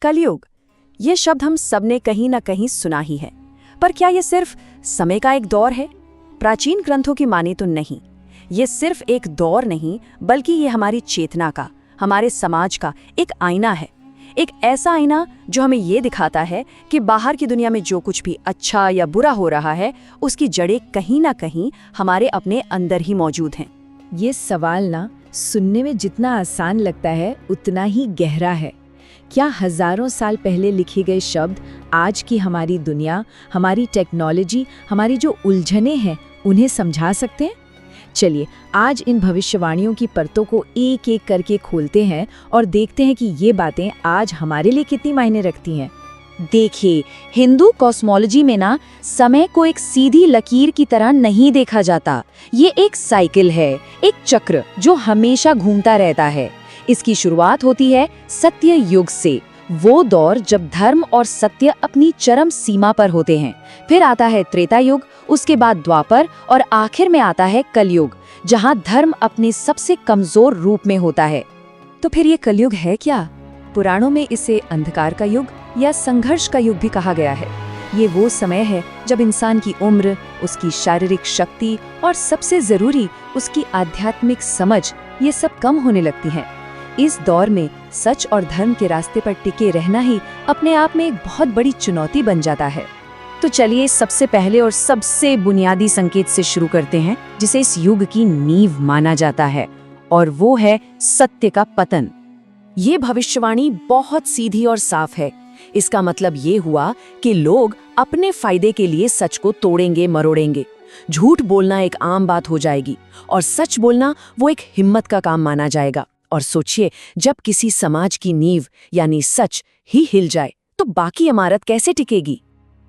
कलयुग, ये शब्द हम सबने कहीं ना कहीं सुना ही है। पर क्या ये सिर्फ समय का एक दौर है? प्राचीन ग्रंथों की माने तो नहीं। ये सिर्फ एक दौर नहीं, बल्कि ये हमारी चेतना का, हमारे समाज का एक आईना है। एक ऐसा आईना जो हमें ये दिखाता है कि बाहर की दुनिया में जो कुछ भी अच्छा या बुरा हो रहा है, उसकी जड़ें कहीं ना कहीं हमारे अपने अंदर ही मौजूद हैं। ये सवाल ना सुनने में जितना आसान लगता है, उतना ही गहरा है। क्या हजारों साल पहले लिखे गए शब्द आज की हमारी दुनिया, हमारी टेक्नोलॉजी, हमारी जो उलझनें हैं, उन्हें समझा सकते हैं? चलिए आज इन भविष्यवाणियों की परतों को एक एक करके खोलते हैं और देखते हैं कि ये बातें आज हमारे लिए कितनी मायने रखती हैं। देखिए, हिंदू कॉस्मोलॉजी में ना समय को एक सीधी लकीर की तरह नहीं देखा जाता। ये एक साइकिल है, एक चक्र जो हमेशा घूमता रहता है। इसकी शुरुआत होती है सत्य युग से, वो दौर जब धर्म और सत्य अपनी चरम सीमा पर होते हैं। फिर आता है त्रेता युग, उसके बाद द्वापर और आखिर में आता है कलयुग, जहाँ धर्म अपने सबसे कमजोर रूप में होता है। तो फिर ये कलयुग है क्या? पुराणों में इसे अंधकार का युग या संघर्ष का युग भी कहा गया है। ये वो समय है जब इंसान की उम्र, उसकी शारीरिक शक्ति और सबसे जरूरी उसकी आध्यात्मिक समझ, ये सब कम होने लगती हैं। इस दौर में सच और धर्म के रास्ते पर टिके रहना ही अपने आप में एक बहुत बड़ी चुनौती बन जाता है। तो चलिए सबसे पहले और सबसे बुनियादी संकेत से शुरू करते हैं, जिसे इस युग की नींव माना जाता है, और वो है सत्य का पतन। ये भविष्यवाणी बहुत सीधी और साफ है। इसका मतलब ये हुआ कि लोग अपने फायदे के लिए सच को तोड़ेंगे, मरोड़ेंगे। झूठ बोलना एक आम बात हो जाएगी और सच बोलना वो एक हिम्मत का काम माना जाएगा। और सोचिए, जब किसी समाज की नींव यानी सच ही हिल जाए तो बाकी इमारत कैसे टिकेगी?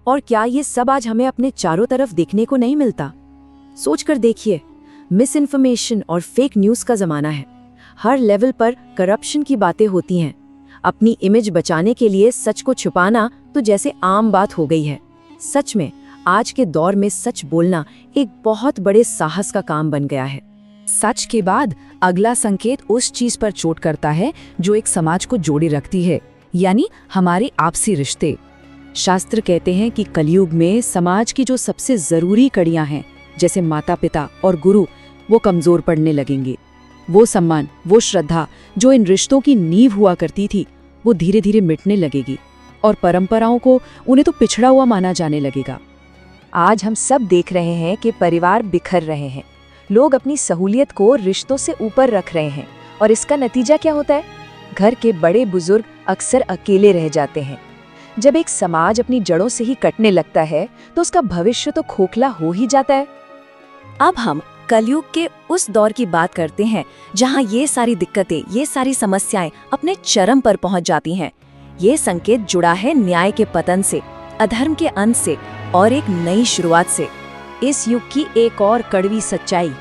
और क्या ये सब आज हमें अपने चारों तरफ देखने को नहीं मिलता? सोचकर देखिए, मिस इन्फॉर्मेशन और फेक न्यूज़ का जमाना है। हर लेवल पर करप्शन की बातें होती हैं। अपनी इमेज बचाने के लिए सच को छुपाना तो जैसे आम बात हो गई है। सच में आज के दौर में सच बोलना एक बहुत बड़े साहस का काम बन गया है। सच के बाद अगला संकेत उस चीज पर चोट करता है जो एक समाज को जोड़े रखती है, यानी हमारे आपसी रिश्ते। शास्त्र कहते हैं कि कलयुग में समाज की जो सबसे जरूरी कड़ियां हैं, जैसे माता पिता और गुरु, वो कमजोर पड़ने लगेंगे। वो सम्मान, वो श्रद्धा जो इन रिश्तों की नींव हुआ करती थी, वो धीरे धीरे मिटने लगेगी और परंपराओं को उन्हें तो पिछड़ा हुआ माना जाने लगेगा। आज हम सब देख रहे हैं कि परिवार बिखर रहे हैं। लोग अपनी सहूलियत को रिश्तों से ऊपर रख रहे हैं, और इसका नतीजा क्या होता है? घर के बड़े बुजुर्ग अक्सर अकेले रह जाते हैं। जब एक समाज अपनी जड़ों से ही कटने लगता है, तो उसका भविष्य तो खोखला हो ही जाता है। अब हम कलयुग के उस दौर की बात करते हैं जहां ये सारी दिक्कतें, ये सारी समस्याएं अपने चरम पर पहुंच जाती हैं। ये संकेत जुड़ा है न्याय के पतन से, अधर्म के अंत से और एक नई शुरुआत से। इस युग की एक और कड़वी सच्चाई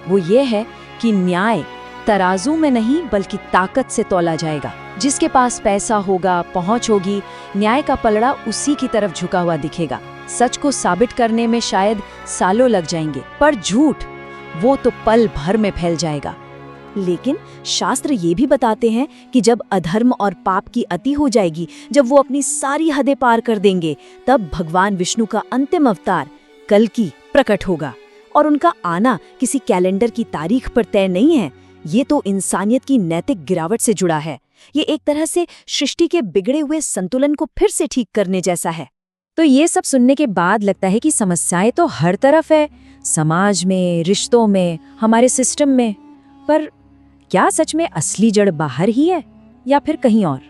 वो ये है कि न्याय तराजू में नहीं बल्कि ताकत से तौला जाएगा। जिसके पास पैसा होगा, पहुंच होगी, न्याय का पलड़ा उसी की तरफ झुका हुआ दिखेगा। सच को साबित करने में शायद सालों लग जाएंगे, पर झूठ वो तो पल भर में फैल जाएगा। लेकिन शास्त्र ये भी बताते हैं कि जब अधर्म और पाप की अति हो जाएगी, जब वो अपनी सारी हदें पार कर देंगे, तब भगवान विष्णु का अंतिम अवतार कल्कि प्रकट होगा। और उनका आना किसी कैलेंडर की तारीख पर तय नहीं है, ये तो इंसानियत की नैतिक गिरावट से जुड़ा है। ये एक तरह से सृष्टि के बिगड़े हुए संतुलन को फिर से ठीक करने जैसा है। तो ये सब सुनने के बाद लगता है कि समस्याएं तो हर तरफ है, समाज में, रिश्तों में, हमारे सिस्टम में। पर क्या सच में असली जड़ बाहर ही है या फिर कहीं और?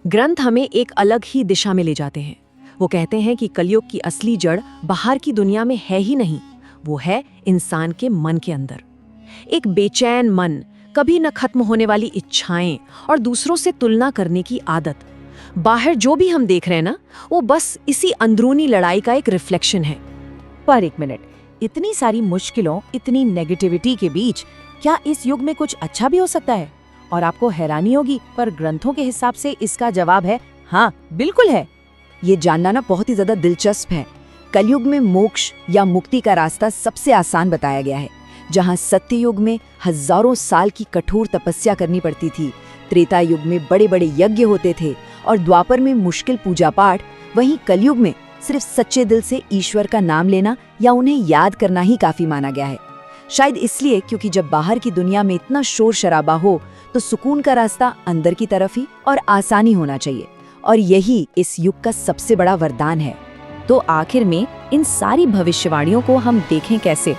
ग्रंथ हमें एक अलग ही दिशा में ले जाते हैं। वो कहते हैं कि कलयुग की असली जड़ बाहर की दुनिया में है ही नहीं, वो है इंसान के मन के अंदर। एक बेचैन मन, कभी न खत्म होने वाली इच्छाएं और दूसरों से तुलना करने की आदत। बाहर जो भी हम देख रहे हैं ना, वो बस इसी अंदरूनी लड़ाई का एक रिफ्लेक्शन है। पर एक मिनट, इतनी सारी मुश्किलों, इतनी नेगेटिविटी के बीच क्या इस युग में कुछ अच्छा भी हो सकता है? और आपको हैरानी होगी, पर ग्रंथों के हिसाब से इसका जवाब है हाँ, बिल्कुल है। ये जानना ना बहुत ही ज्यादा दिलचस्प है। कलयुग में मोक्ष या मुक्ति का रास्ता सबसे आसान बताया गया है। जहाँ सत्ययुग में हजारों साल की कठोर तपस्या करनी पड़ती थी, त्रेता युग में बड़े बड़े यज्ञ होते थे और द्वापर में मुश्किल पूजा पाठ, वहीं कलयुग में सिर्फ सच्चे दिल से ईश्वर का नाम लेना या उन्हें याद करना ही काफी माना गया है। शायद इसलिए क्योंकि जब बाहर की दुनिया में इतना शोर शराबा हो तो सुकून का रास्ता अंदर की तरफ ही और आसानी होना चाहिए, और यही इस युग का सबसे बड़ा वरदान है। तो आखिर में इन सारी भविष्यवाणियों को हम देखें कैसे?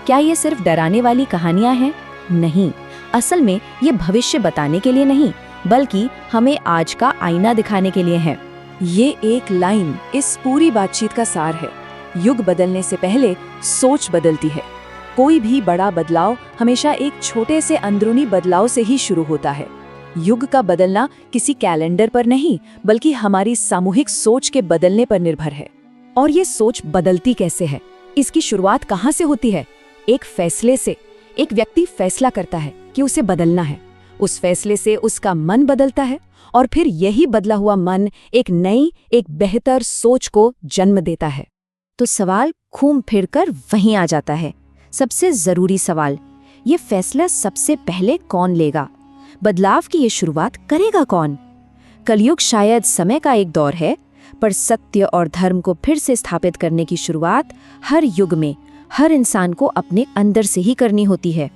क्या ये सिर्फ डराने वाली कहानियां हैं? नहीं, असल में ये भविष्य बताने के लिए नहीं, बल्कि हमें आज का आईना दिखाने के लिए है। ये एक लाइन इस पूरी बातचीत का सार है। युग बदलने से पहले सोच बदलती है। कोई भी बड़ा बदलाव हमेशा एक छोटे से अंदरूनी बदलाव से ही शुरू होता है। युग का बदलना किसी कैलेंडर पर नहीं, बल्कि हमारी सामूहिक सोच के बदलने पर निर्भर है। और ये सोच बदलती कैसे है? इसकी शुरुआत कहाँ से होती है? एक फैसले से। एक व्यक्ति फैसला करता है कि उसे बदलना है। उस फैसले से उसका मन बदलता है और फिर यही बदला हुआ मन एक नई, एक बेहतर सोच को जन्म देता है। तो सवाल घूम फिरकर वहीं आ जाता है। सबसे जरूरी सवाल, ये फैसला सबसे पहले कौन लेगा? बदलाव की ये शुरुआत करेगा कौन? कलयुग शायद समय का एक दौर है, पर सत्य और धर्म को फिर से स्थापित करने की शुरुआत हर युग में हर इंसान को अपने अंदर से ही करनी होती है।